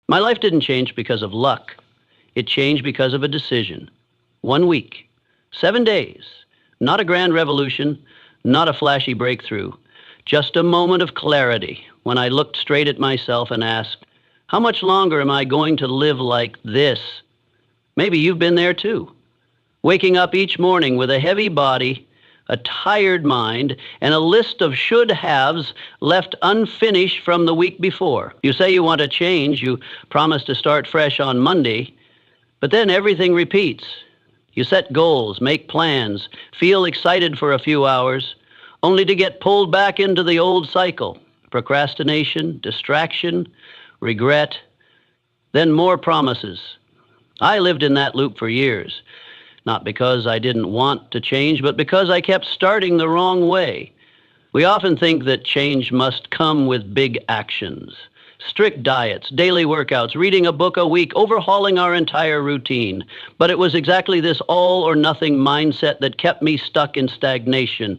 My life didn't change because of luck. It changed because of a decision. 1 week, 7 days, not a grand revolution, not a flashy breakthrough, just a moment of clarity when I looked straight at myself and asked, how much longer am I going to live like this? Maybe you've been there too. Waking up each morning with a heavy body, a tired mind, and a list of should-haves left unfinished from the week before. You say you want to change, you promise to start fresh on Monday, but then everything repeats. You set goals, make plans, feel excited for a few hours, only to get pulled back into the old cycle. Procrastination, distraction, regret, then more promises. I lived in that loop for years, not because I didn't want to change, but because I kept starting the wrong way. We often think that change must come with big actions. Strict diets, daily workouts, reading a book a week, overhauling our entire routine. But it was exactly this all or nothing mindset that kept me stuck in stagnation.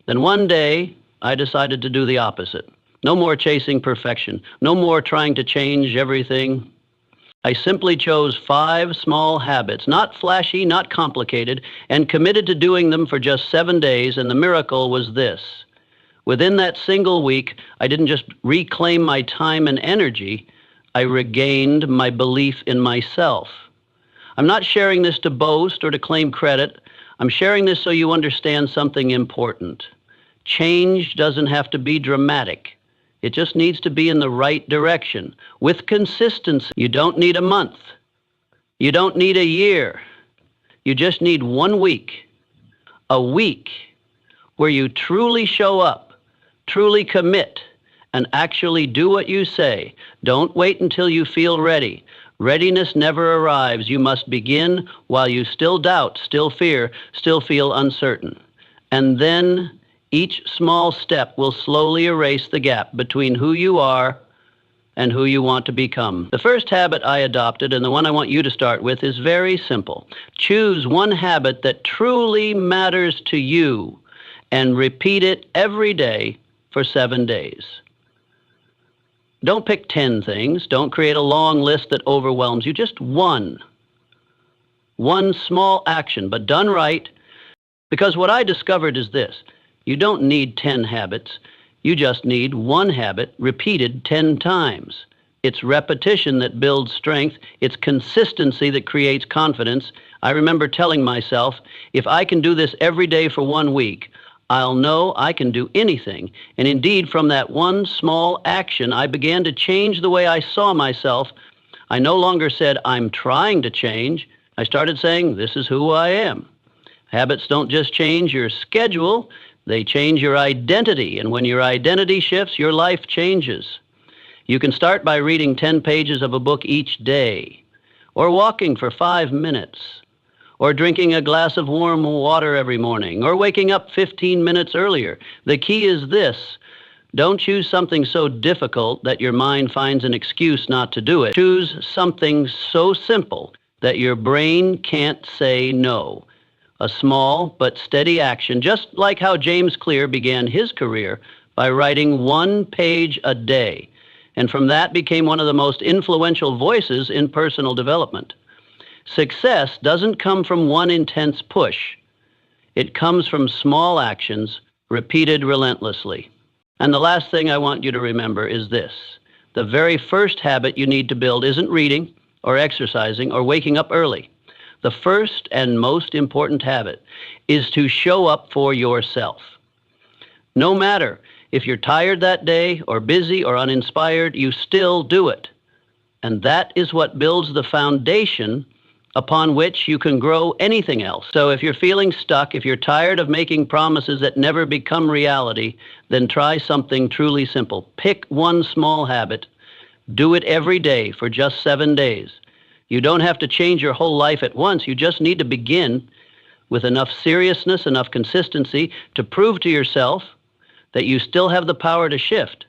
Then one day, I decided to do the opposite. No more chasing perfection. No more trying to change everything. I simply chose 5 small habits, not flashy, not complicated, and committed to doing them for just 7 days, and the miracle was this. Within that single week, I didn't just reclaim my time and energy, I regained my belief in myself. I'm not sharing this to boast or to claim credit. I'm sharing this so you understand something important. Change doesn't have to be dramatic. It just needs to be in the right direction, with consistency. You don't need a month. You don't need a year. You just need 1 week. A week where you truly show up, truly commit, and actually do what you say. Don't wait until you feel ready. Readiness never arrives. You must begin while you still doubt, still fear, still feel uncertain. And then each small step will slowly erase the gap between who you are and who you want to become. The first habit I adopted, and the one I want you to start with, is very simple. Choose one habit that truly matters to you and repeat it every day for 7 days. Don't pick 10 things. Don't create a long list that overwhelms you. Just one. One small action, but done right. Because what I discovered is this. You don't need 10 habits. You just need one habit repeated 10 times. It's repetition that builds strength. It's consistency that creates confidence. I remember telling myself, if I can do this every day for 1 week, I'll know I can do anything. And indeed, from that one small action, I began to change the way I saw myself. I no longer said, I'm trying to change. I started saying, this is who I am. Habits don't just change your schedule, they change your identity. And when your identity shifts, your life changes. You can start by reading 10 pages of a book each day, or walking for 5 minutes, or drinking a glass of warm water every morning, or waking up 15 minutes earlier. The key is this. Don't choose something so difficult that your mind finds an excuse not to do it. Choose something so simple that your brain can't say no. A small but steady action, just like how James Clear began his career by writing 1 page a day, and from that became one of the most influential voices in personal development. Success doesn't come from one intense push. It comes from small actions repeated relentlessly. And the last thing I want you to remember is this. The very first habit you need to build isn't reading or exercising or waking up early. The first and most important habit is to show up for yourself. No matter if you're tired that day or busy or uninspired, you still do it. And that is what builds the foundation upon which you can grow anything else. So if you're feeling stuck, if you're tired of making promises that never become reality, then try something truly simple. Pick one small habit. Do it every day for just 7 days. You don't have to change your whole life at once. You just need to begin with enough seriousness, enough consistency to prove to yourself that you still have the power to shift.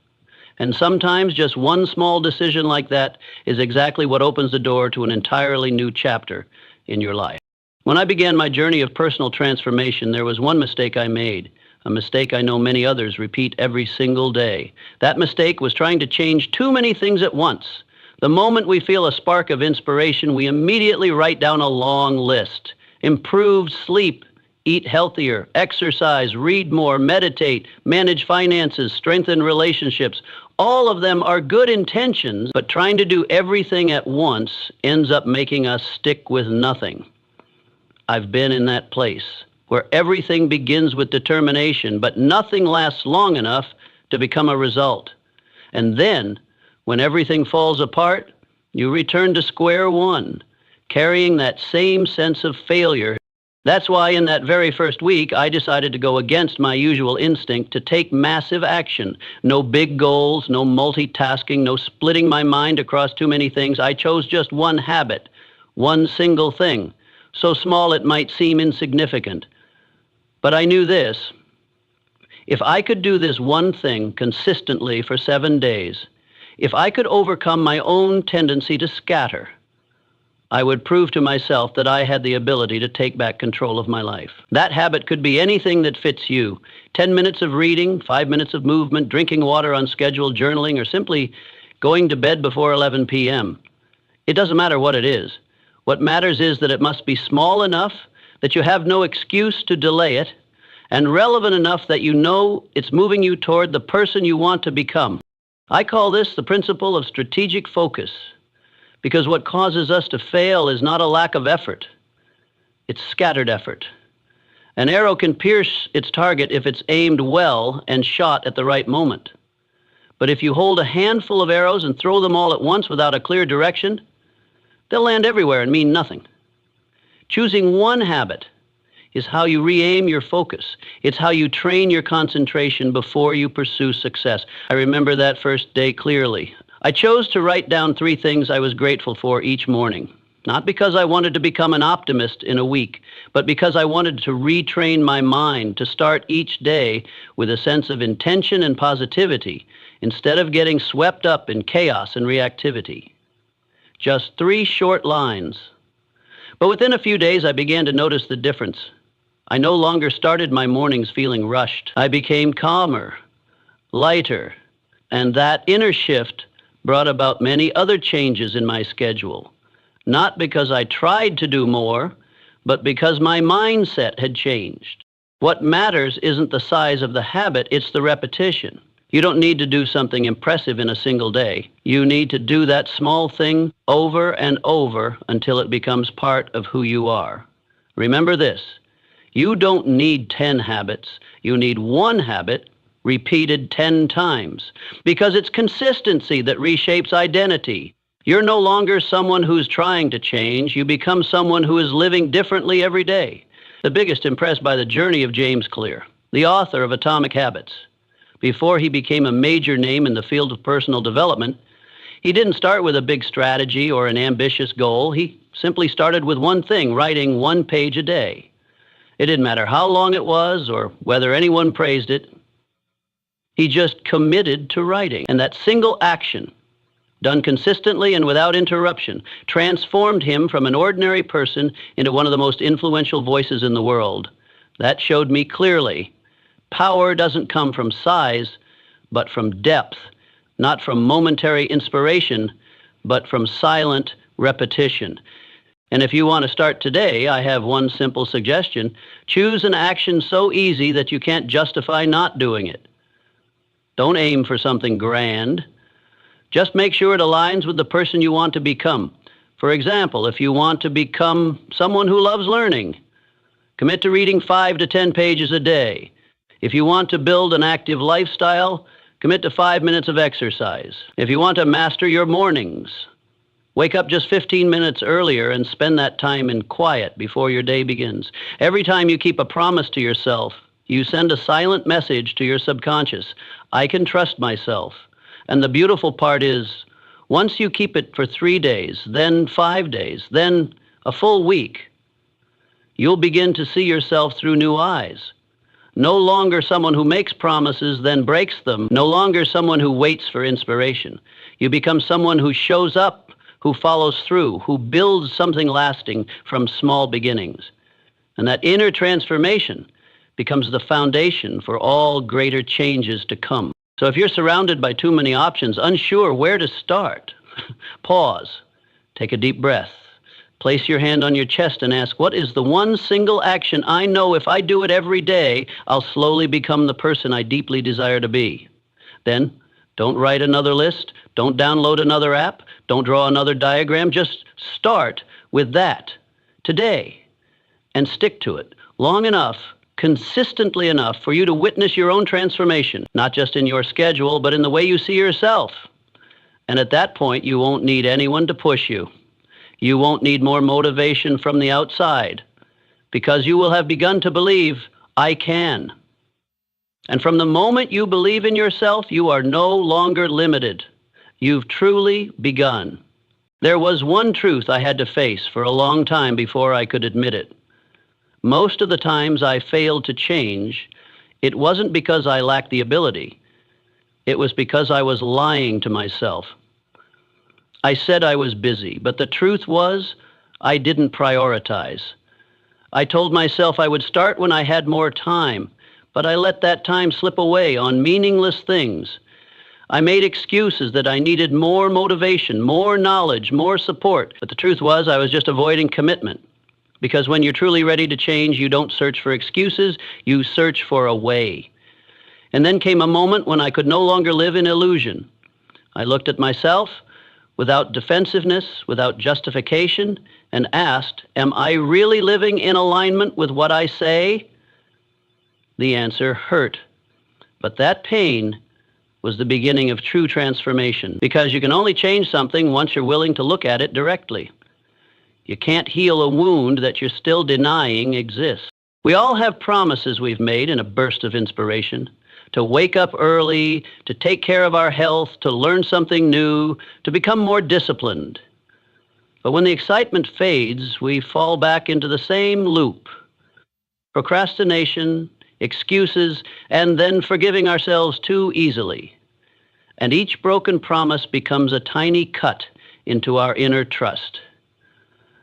And sometimes just one small decision like that is exactly what opens the door to an entirely new chapter in your life. When I began my journey of personal transformation, there was one mistake I made, a mistake I know many others repeat every single day. That mistake was trying to change too many things at once. The moment we feel a spark of inspiration, we immediately write down a long list. Improved sleep, eat healthier, exercise, read more, meditate, manage finances, strengthen relationships. All of them are good intentions, but trying to do everything at once ends up making us stick with nothing. I've been in that place where everything begins with determination, but nothing lasts long enough to become a result. And then, when everything falls apart, you return to square one, carrying that same sense of failure. That's why in that very first week, I decided to go against my usual instinct to take massive action. No big goals, no multitasking, no splitting my mind across too many things. I chose just one habit, one single thing, so small it might seem insignificant. But I knew this. If I could do this one thing consistently for 7 days, if I could overcome my own tendency to scatter, I would prove to myself that I had the ability to take back control of my life. That habit could be anything that fits you. 10 minutes of reading, 5 minutes of movement, drinking water on schedule, journaling, or simply going to bed before 11 p.m. It doesn't matter what it is. What matters is that it must be small enough that you have no excuse to delay it, and relevant enough that you know it's moving you toward the person you want to become. I call this the principle of strategic focus, because what causes us to fail is not a lack of effort. It's scattered effort. An arrow can pierce its target if it's aimed well and shot at the right moment. But if you hold a handful of arrows and throw them all at once without a clear direction, they'll land everywhere and mean nothing. Choosing one habit is how you re-aim your focus. It's how you train your concentration before you pursue success. I remember that first day clearly. I chose to write down 3 things I was grateful for each morning, not because I wanted to become an optimist in a week, but because I wanted to retrain my mind to start each day with a sense of intention and positivity instead of getting swept up in chaos and reactivity. Just 3 short lines. But within a few days, I began to notice the difference. I no longer started my mornings feeling rushed. I became calmer, lighter, and that inner shift brought about many other changes in my schedule, not because I tried to do more, but because my mindset had changed. What matters isn't the size of the habit, it's the repetition. You don't need to do something impressive in a single day. You need to do that small thing over and over until it becomes part of who you are. Remember this, you don't need 10 habits, you need one habit repeated 10 times, because it's consistency that reshapes identity. You're no longer someone who's trying to change, you become someone who is living differently every day. The biggest impressed by the journey of James Clear, the author of Atomic Habits. Before he became a major name in the field of personal development, he didn't start with a big strategy or an ambitious goal. He simply started with one thing, writing 1 page a day. It didn't matter how long it was or whether anyone praised it. He just committed to writing. And that single action, done consistently and without interruption, transformed him from an ordinary person into one of the most influential voices in the world. That showed me clearly, power doesn't come from size, but from depth, not from momentary inspiration, but from silent repetition. And if you want to start today, I have one simple suggestion. Choose an action so easy that you can't justify not doing it. Don't aim for something grand. Just make sure it aligns with the person you want to become. For example, if you want to become someone who loves learning, commit to reading 5 to 10 pages a day. If you want to build an active lifestyle, commit to 5 minutes of exercise. If you want to master your mornings, wake up just 15 minutes earlier and spend that time in quiet before your day begins. Every time you keep a promise to yourself, you send a silent message to your subconscious. I can trust myself. And the beautiful part is, once you keep it for 3 days, then 5 days, then a full week, you'll begin to see yourself through new eyes. No longer someone who makes promises, then breaks them. No longer someone who waits for inspiration. You become someone who shows up, who follows through, who builds something lasting from small beginnings. And that inner transformation becomes the foundation for all greater changes to come. So if you're surrounded by too many options, unsure where to start, Pause. Take a deep breath. Place your hand on your chest and ask, what is the one single action I know if I do it every day, I'll slowly become the person I deeply desire to be? Then, don't write another list. Don't download another app. Don't draw another diagram. Just start with that today and stick to it long enough, consistently enough for you to witness your own transformation, not just in your schedule, but in the way you see yourself. And at that point, you won't need anyone to push you. You won't need more motivation from the outside because you will have begun to believe, I can. And from the moment you believe in yourself, you are no longer limited. You've truly begun. There was one truth I had to face for a long time before I could admit it. Most of the times I failed to change, it wasn't because I lacked the ability. It was because I was lying to myself. I said I was busy, but the truth was I didn't prioritize. I told myself I would start when I had more time, but I let that time slip away on meaningless things. I made excuses that I needed more motivation, more knowledge, more support, but the truth was I was just avoiding commitment. Because when you're truly ready to change, you don't search for excuses, you search for a way. And then came a moment when I could no longer live in illusion. I looked at myself without defensiveness, without justification, and asked, am I really living in alignment with what I say? The answer hurt. But that pain was the beginning of true transformation, because you can only change something once you're willing to look at it directly. You can't heal a wound that you're still denying exists. We all have promises we've made in a burst of inspiration. To wake up early, to take care of our health, to learn something new, to become more disciplined. But when the excitement fades, we fall back into the same loop. Procrastination, excuses, and then forgiving ourselves too easily. And each broken promise becomes a tiny cut into our inner trust.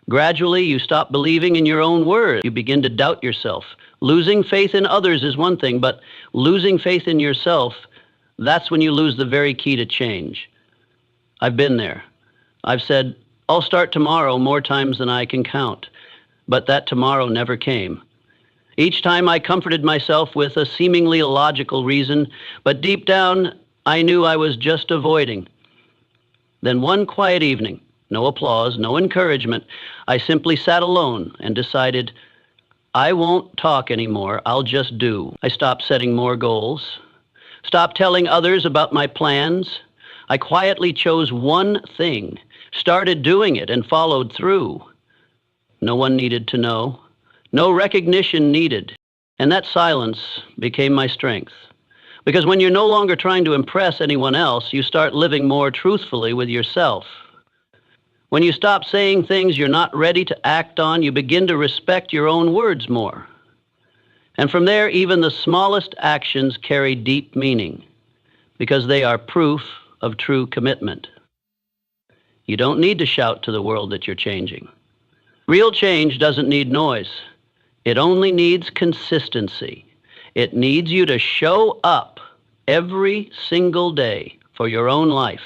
Gradually, you stop believing in your own word. You begin to doubt yourself. Losing faith in others is one thing, but losing faith in yourself, that's when you lose the very key to change. I've been there. I've said, I'll start tomorrow more times than I can count. But that tomorrow never came. Each time I comforted myself with a seemingly illogical reason, but deep down, I knew I was just avoiding. Then one quiet evening, no applause, no encouragement, I simply sat alone and decided, I won't talk anymore, I'll just do. I stopped setting more goals, stopped telling others about my plans. I quietly chose one thing, started doing it, and followed through. No one needed to know, no recognition needed, and that silence became my strength. Because when you're no longer trying to impress anyone else, you start living more truthfully with yourself. When you stop saying things you're not ready to act on, you begin to respect your own words more. And from there, even the smallest actions carry deep meaning, because they are proof of true commitment. You don't need to shout to the world that you're changing. Real change doesn't need noise. It only needs consistency. It needs you to show up every single day for your own life.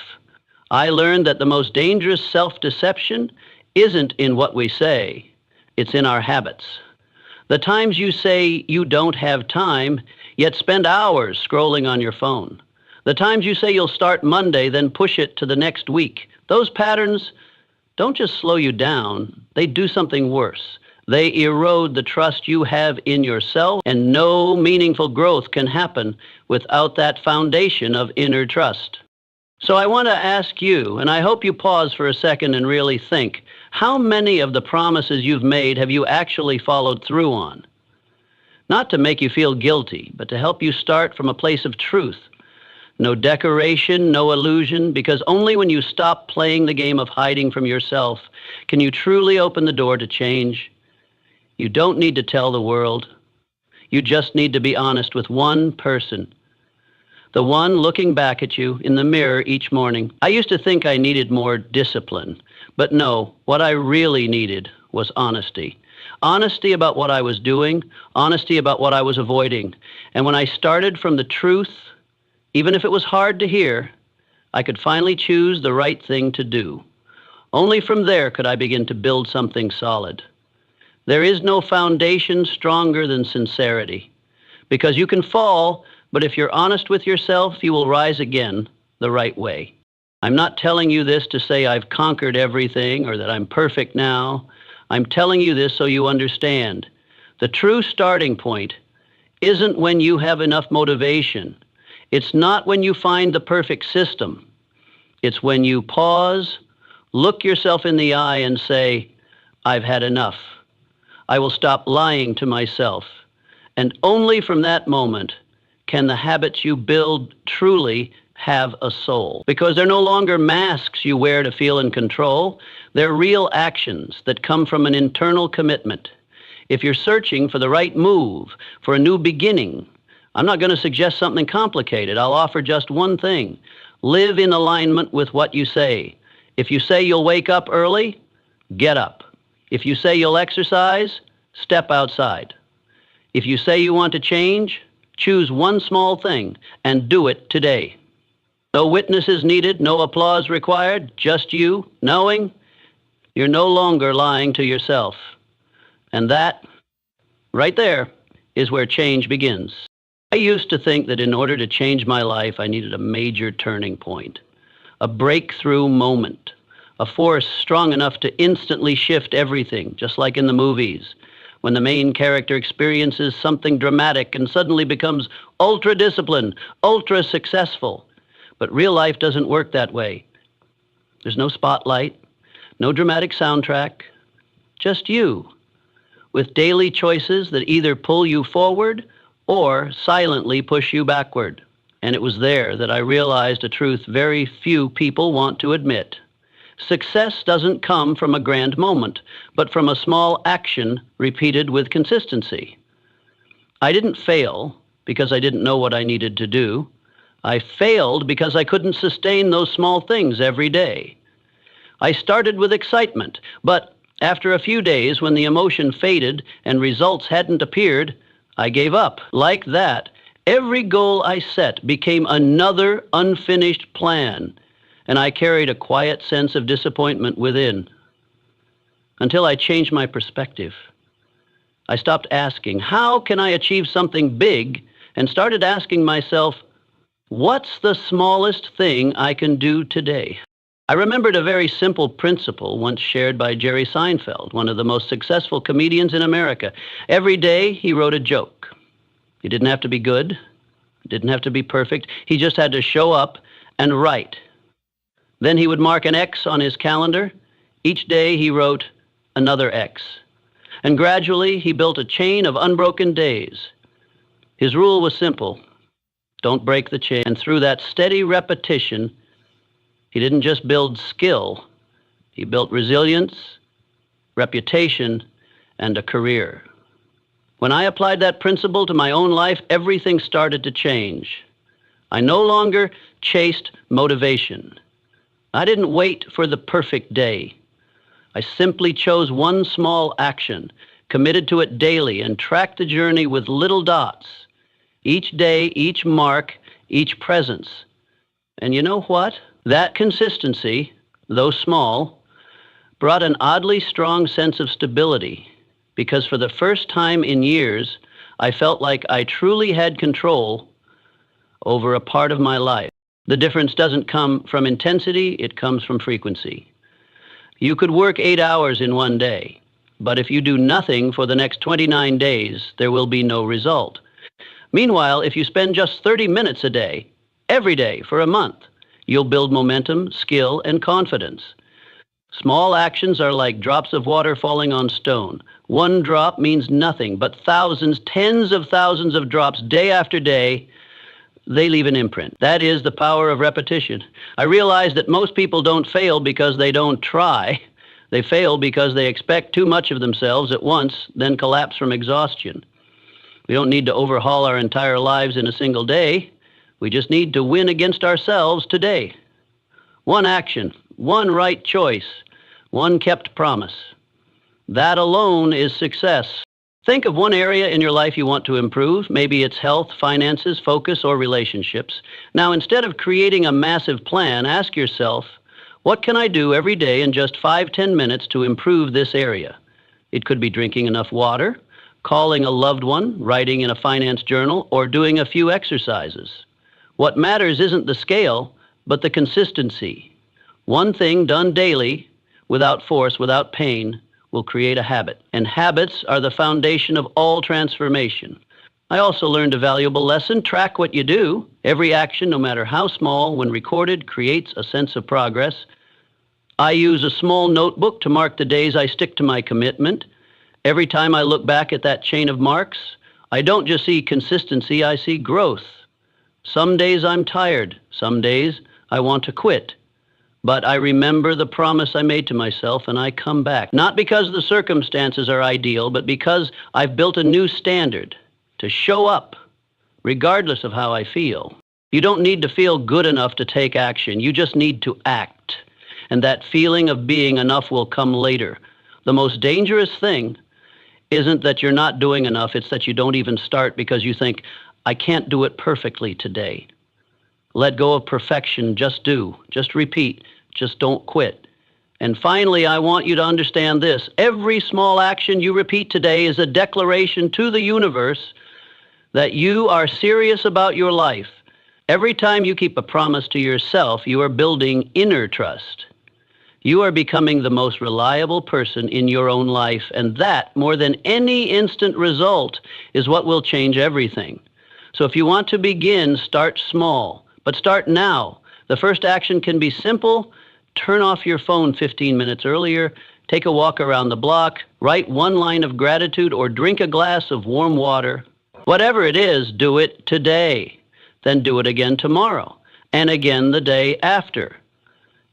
I learned that the most dangerous self-deception isn't in what we say, it's in our habits. The times you say you don't have time, yet spend hours scrolling on your phone. The times you say you'll start Monday, then push it to the next week. Those patterns don't just slow you down, they do something worse. They erode the trust you have in yourself, and no meaningful growth can happen without that foundation of inner trust. So I want to ask you, and I hope you pause for a second and really think, how many of the promises you've made have you actually followed through on? Not to make you feel guilty, but to help you start from a place of truth. No decoration, no illusion, because only when you stop playing the game of hiding from yourself can you truly open the door to change. You don't need to tell the world. You just need to be honest with one person. The one looking back at you in the mirror each morning. I used to think I needed more discipline, but no, what I really needed was honesty. Honesty about what I was doing, honesty about what I was avoiding. And when I started from the truth, even if it was hard to hear, I could finally choose the right thing to do. Only from there could I begin to build something solid. There is no foundation stronger than sincerity, because you can fall, but if you're honest with yourself, you will rise again the right way. I'm not telling you this to say I've conquered everything or that I'm perfect now. I'm telling you this so you understand. The true starting point isn't when you have enough motivation. It's not when you find the perfect system. It's when you pause, look yourself in the eye and say, I've had enough. I will stop lying to myself. And only from that moment can the habits you build truly have a soul. Because they're no longer masks you wear to feel in control. They're real actions that come from an internal commitment. If you're searching for the right move, for a new beginning, I'm not going to suggest something complicated. I'll offer just one thing. Live in alignment with what you say. If you say you'll wake up early, get up. If you say you'll exercise, step outside. If you say you want to change, choose one small thing and do it today. No witnesses needed, no applause required, just you knowing you're no longer lying to yourself. And that, right there, is where change begins. I used to think that in order to change my life, I needed a major turning point, a breakthrough moment, a force strong enough to instantly shift everything, just like in the movies, when the main character experiences something dramatic and suddenly becomes ultra-disciplined, ultra-successful. But real life doesn't work that way. There's no spotlight, no dramatic soundtrack, just you, with daily choices that either pull you forward or silently push you backward. And it was there that I realized a truth very few people want to admit. Success doesn't come from a grand moment, but from a small action repeated with consistency. I didn't fail because I didn't know what I needed to do. I failed because I couldn't sustain those small things every day. I started with excitement, but after a few days, when the emotion faded and results hadn't appeared, I gave up. Like that, every goal I set became another unfinished plan, and I carried a quiet sense of disappointment within. Until I changed my perspective. I stopped asking, how can I achieve something big, and started asking myself, what's the smallest thing I can do today? I remembered a very simple principle once shared by Jerry Seinfeld, one of the most successful comedians in America. Every day he wrote a joke. He didn't have to be good, didn't have to be perfect. He just had to show up and write. Then he would mark an X on his calendar. Each day he wrote another X. And gradually he built a chain of unbroken days. His rule was simple. Don't break the chain. And through that steady repetition, he didn't just build skill, he built resilience, reputation, and a career. When I applied that principle to my own life, everything started to change. I no longer chased motivation. I didn't wait for the perfect day. I simply chose one small action, committed to it daily, and tracked the journey with little dots. Each day, each mark, each presence. And you know what? That consistency, though small, brought an oddly strong sense of stability, because for the first time in years, I felt like I truly had control over a part of my life. The difference doesn't come from intensity, it comes from frequency. You could work 8 hours in one day, but if you do nothing for the next 29 days, there will be no result. Meanwhile, if you spend just 30 minutes a day, every day for a month, you'll build momentum, skill, and confidence. Small actions are like drops of water falling on stone. One drop means nothing, but thousands, tens of thousands of drops day after day, they leave an imprint. That is the power of repetition. I realize that most people don't fail because they don't try. They fail because they expect too much of themselves at once, then collapse from exhaustion. We don't need to overhaul our entire lives in a single day. We just need to win against ourselves today. One action, one right choice, one kept promise. That alone is success. Think of one area in your life you want to improve. Maybe it's health, finances, focus, or relationships. Now, instead of creating a massive plan, ask yourself, what can I do every day in just 5-10 minutes to improve this area? It could be drinking enough water, calling a loved one, writing in a finance journal, or doing a few exercises. What matters isn't the scale, but the consistency. One thing done daily, without force, without pain, will create a habit. And habits are the foundation of all transformation. I also learned a valuable lesson. Track what you do. Every action, no matter how small, when recorded, creates a sense of progress. I use a small notebook to mark the days I stick to my commitment. Every time I look back at that chain of marks, I don't just see consistency, I see growth. Some days I'm tired. Some days I want to quit. But I remember the promise I made to myself, and I come back. Not because the circumstances are ideal, but because I've built a new standard to show up, regardless of how I feel. You don't need to feel good enough to take action. You just need to act. And that feeling of being enough will come later. The most dangerous thing isn't that you're not doing enough, it's that you don't even start because you think, I can't do it perfectly today. Let go of perfection, just do, just repeat, just don't quit. And finally, I want you to understand this. Every small action you repeat today is a declaration to the universe that you are serious about your life. Every time you keep a promise to yourself, you are building inner trust. You are becoming the most reliable person in your own life, and that, more than any instant result, is what will change everything. So if you want to begin, start small. But start now. The first action can be simple. Turn off your phone 15 minutes earlier, take a walk around the block, write one line of gratitude, or drink a glass of warm water. Whatever it is, do it today. Then do it again tomorrow, and again the day after.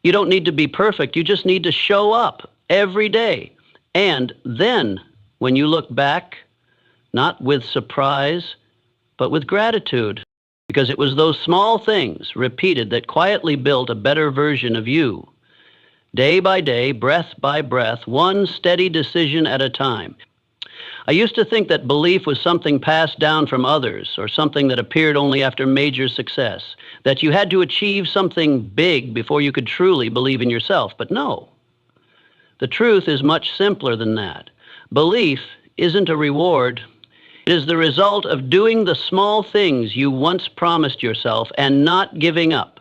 You don't need to be perfect. You just need to show up every day. And then, when you look back, not with surprise, but with gratitude. Because it was those small things repeated that quietly built a better version of you. Day by day, breath by breath, one steady decision at a time. I used to think that belief was something passed down from others or something that appeared only after major success, that you had to achieve something big before you could truly believe in yourself. But no, the truth is much simpler than that. Belief isn't a reward. It is the result of doing the small things you once promised yourself and not giving up.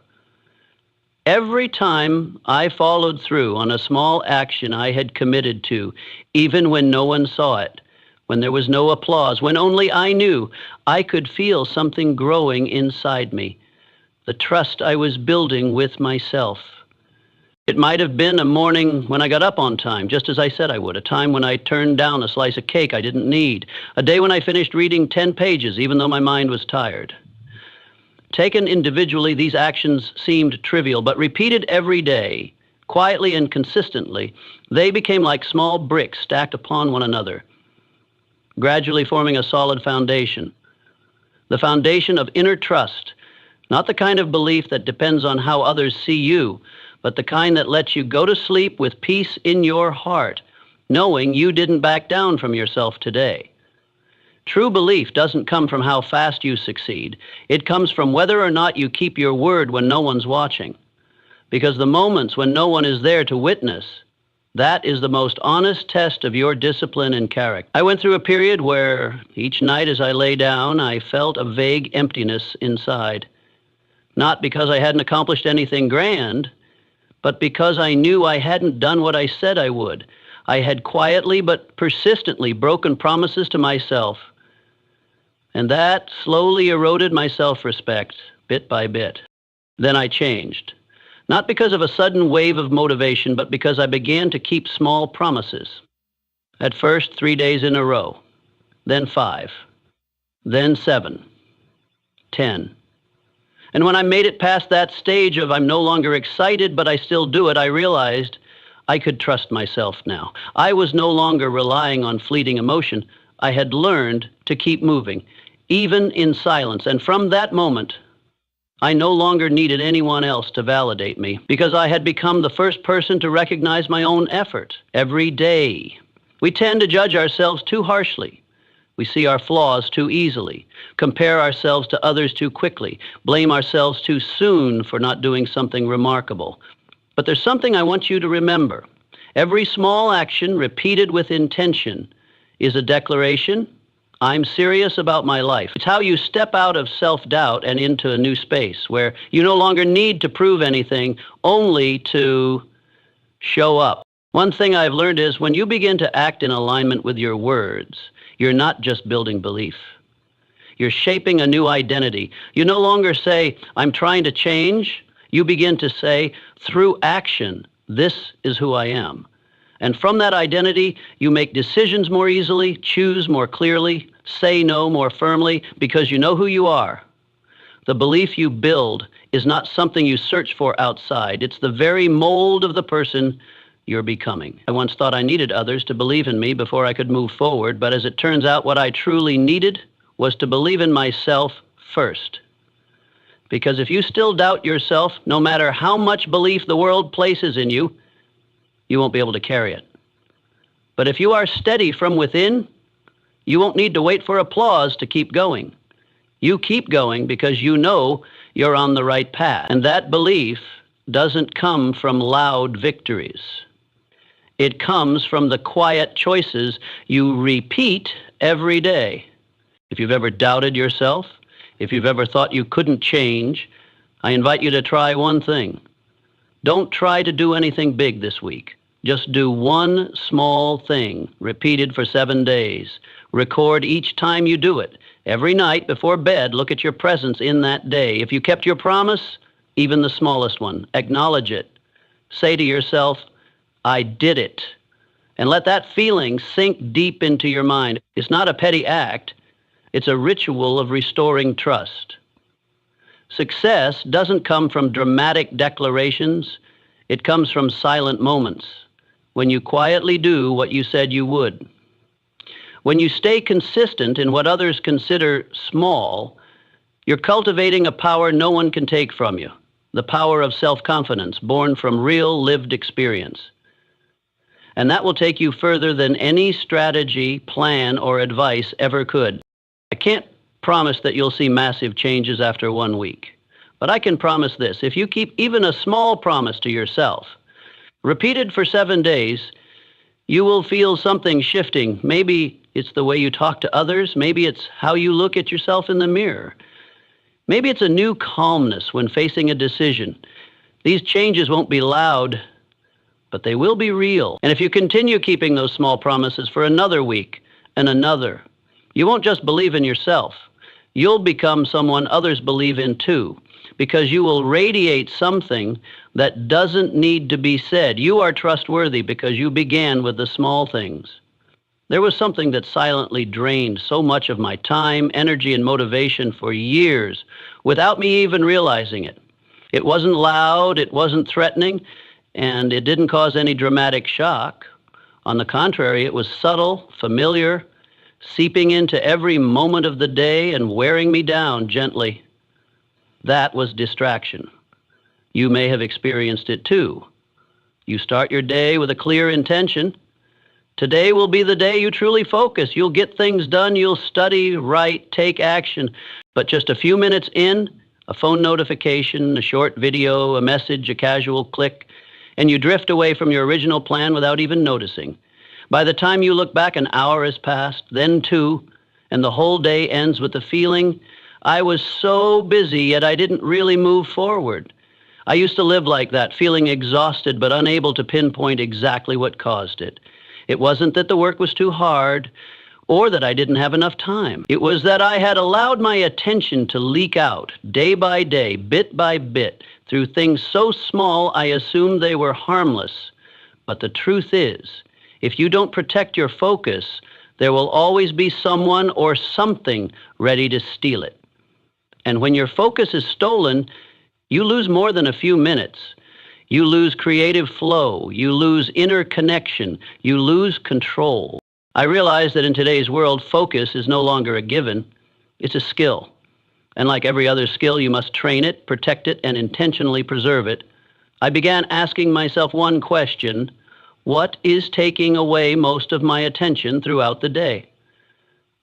Every time I followed through on a small action I had committed to, even when no one saw it, when there was no applause, when only I knew, I could feel something growing inside me, the trust I was building with myself. It might have been a morning when I got up on time, just as I said I would, a time when I turned down a slice of cake I didn't need, a day when I finished reading 10 pages, even though my mind was tired. Taken individually, these actions seemed trivial, but repeated every day, quietly and consistently, they became like small bricks stacked upon one another, gradually forming a solid foundation. The foundation of inner trust, not the kind of belief that depends on how others see you, but the kind that lets you go to sleep with peace in your heart, knowing you didn't back down from yourself today. True belief doesn't come from how fast you succeed. It comes from whether or not you keep your word when no one's watching. Because the moments when no one is there to witness, that is the most honest test of your discipline and character. I went through a period where each night as I lay down, I felt a vague emptiness inside. Not because I hadn't accomplished anything grand, but because I knew I hadn't done what I said I would. I had quietly but persistently broken promises to myself. And that slowly eroded my self-respect, bit by bit. Then I changed. Not because of a sudden wave of motivation, but because I began to keep small promises. At first, 3 days in a row, then 5, then 7, 10. And when I made it past that stage of I'm no longer excited, but I still do it, I realized I could trust myself now. I was no longer relying on fleeting emotion. I had learned to keep moving, even in silence. And from that moment, I no longer needed anyone else to validate me because I had become the first person to recognize my own effort every day. We tend to judge ourselves too harshly. We see our flaws too easily, compare ourselves to others too quickly, blame ourselves too soon for not doing something remarkable. But there's something I want you to remember. Every small action repeated with intention is a declaration, I'm serious about my life. It's how you step out of self-doubt and into a new space where you no longer need to prove anything, only to show up. One thing I've learned is when you begin to act in alignment with your words, you're not just building belief. You're shaping a new identity. You no longer say, I'm trying to change. You begin to say, through action, this is who I am. And from that identity, you make decisions more easily, choose more clearly, say no more firmly, because you know who you are. The belief you build is not something you search for outside. It's the very mold of the person you're becoming. I once thought I needed others to believe in me before I could move forward, but as it turns out, what I truly needed was to believe in myself first. Because if you still doubt yourself, no matter how much belief the world places in you, you won't be able to carry it. But if you are steady from within, you won't need to wait for applause to keep going. You keep going because you know you're on the right path. And that belief doesn't come from loud victories. It comes from the quiet choices you repeat every day. If you've ever doubted yourself, if you've ever thought you couldn't change, I invite you to try one thing. Don't try to do anything big this week. Just do one small thing, repeated for 7 days. Record each time you do it. Every night before bed, look at your presence in that day. If you kept your promise, even the smallest one, acknowledge it. Say to yourself, I did it. And let that feeling sink deep into your mind. It's not a petty act. It's a ritual of restoring trust. Success doesn't come from dramatic declarations. It comes from silent moments, when you quietly do what you said you would. When you stay consistent in what others consider small, you're cultivating a power no one can take from you, the power of self-confidence born from real lived experience. And that will take you further than any strategy, plan, or advice ever could. I can't promise that you'll see massive changes after 1 week. But I can promise this, if you keep even a small promise to yourself, repeated for 7 days, you will feel something shifting. Maybe it's the way you talk to others. Maybe it's how you look at yourself in the mirror. Maybe it's a new calmness when facing a decision. These changes won't be loud, but they will be real. And if you continue keeping those small promises for another week and another, you won't just believe in yourself. You'll become someone others believe in too, because you will radiate something that doesn't need to be said. You are trustworthy because you began with the small things. There was something that silently drained so much of my time, energy, and motivation for years without me even realizing it. It wasn't loud, it wasn't threatening, and it didn't cause any dramatic shock. On the contrary, it was subtle, familiar, seeping into every moment of the day and wearing me down gently. That was distraction. You may have experienced it too. You start your day with a clear intention. Today will be the day you truly focus. You'll get things done. You'll study, write, take action. But just a few minutes in, a phone notification, a short video, a message, a casual click, and you drift away from your original plan without even noticing. By the time you look back, an hour has passed, then 2, and the whole day ends with the feeling, I was so busy, yet I didn't really move forward. I used to live like that, feeling exhausted but unable to pinpoint exactly what caused it. It wasn't that the work was too hard or that I didn't have enough time. It was that I had allowed my attention to leak out day by day, bit by bit, through things so small I assumed they were harmless. But the truth is, if you don't protect your focus, there will always be someone or something ready to steal it. And when your focus is stolen, you lose more than a few minutes. You lose creative flow. You lose inner connection. You lose control. I realize that in today's world, focus is no longer a given. It's a skill. And like every other skill, you must train it, protect it, and intentionally preserve it. I began asking myself one question: what is taking away most of my attention throughout the day?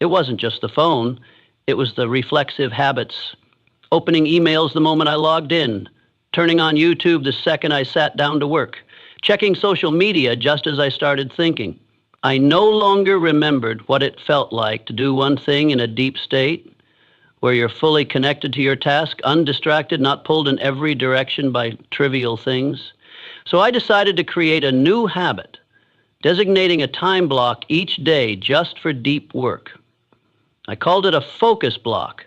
It wasn't just the phone, it was the reflexive habits. Opening emails the moment I logged in, turning on YouTube the second I sat down to work, checking social media just as I started thinking. I no longer remembered what it felt like to do one thing in a deep state, where you're fully connected to your task, undistracted, not pulled in every direction by trivial things. So I decided to create a new habit, designating a time block each day just for deep work. I called it a focus block,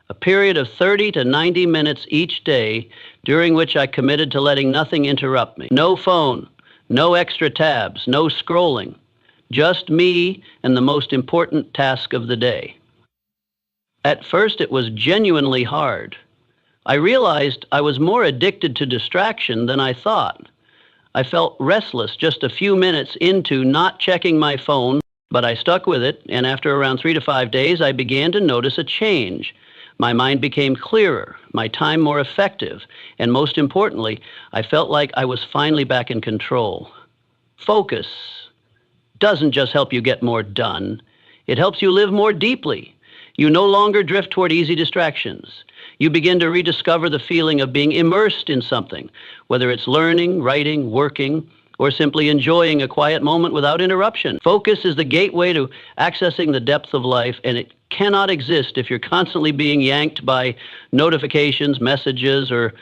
a period of 30 to 90 minutes each day during which I committed to letting nothing interrupt me. No phone, no extra tabs, no scrolling, just me and the most important task of the day. At first, it was genuinely hard. I realized I was more addicted to distraction than I thought. I felt restless just a few minutes into not checking my phone, but I stuck with it, and after around 3 to 5 days, I began to notice a change. My mind became clearer, my time more effective, and most importantly, I felt like I was finally back in control. Focus doesn't just help you get more done, it helps you live more deeply. You no longer drift toward easy distractions. You begin to rediscover the feeling of being immersed in something, whether it's learning, writing, working, or simply enjoying a quiet moment without interruption. Focus is the gateway to accessing the depth of life, and it cannot exist if you're constantly being yanked by notifications, messages, or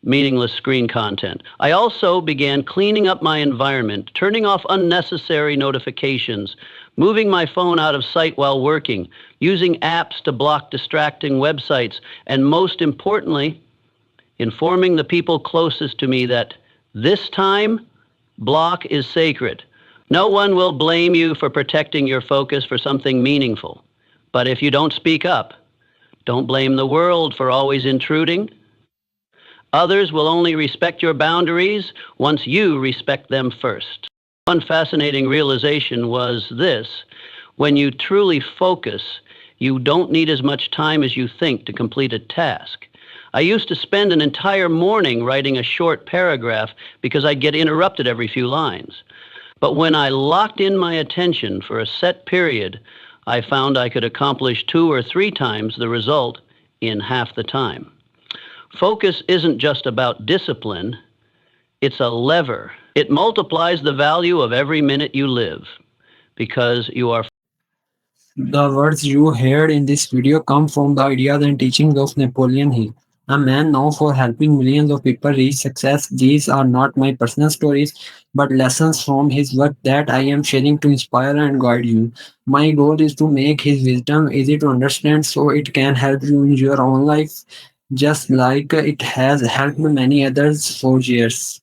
meaningless screen content. I also began cleaning up my environment, turning off unnecessary notifications, moving my phone out of sight while working, using apps to block distracting websites, and most importantly, informing the people closest to me that this time, block is sacred. No one will blame you for protecting your focus for something meaningful. But if you don't speak up, don't blame the world for always intruding. Others will only respect your boundaries once you respect them first. One fascinating realization was this: when you truly focus, you don't need as much time as you think to complete a task. I used to spend an entire morning writing a short paragraph because I'd get interrupted every few lines. But when I locked in my attention for a set period, I found I could accomplish 2 or 3 times the result in half the time. Focus isn't just about discipline, it's a lever. It multiplies the value of every minute you live because you are. The words you heard in this video come from the ideas and teachings of Napoleon Hill, a man known for helping millions of people reach success. These are not my personal stories, but lessons from his work that I am sharing to inspire and guide you. My goal is to make his wisdom easy to understand so it can help you in your own life, just like it has helped many others for years.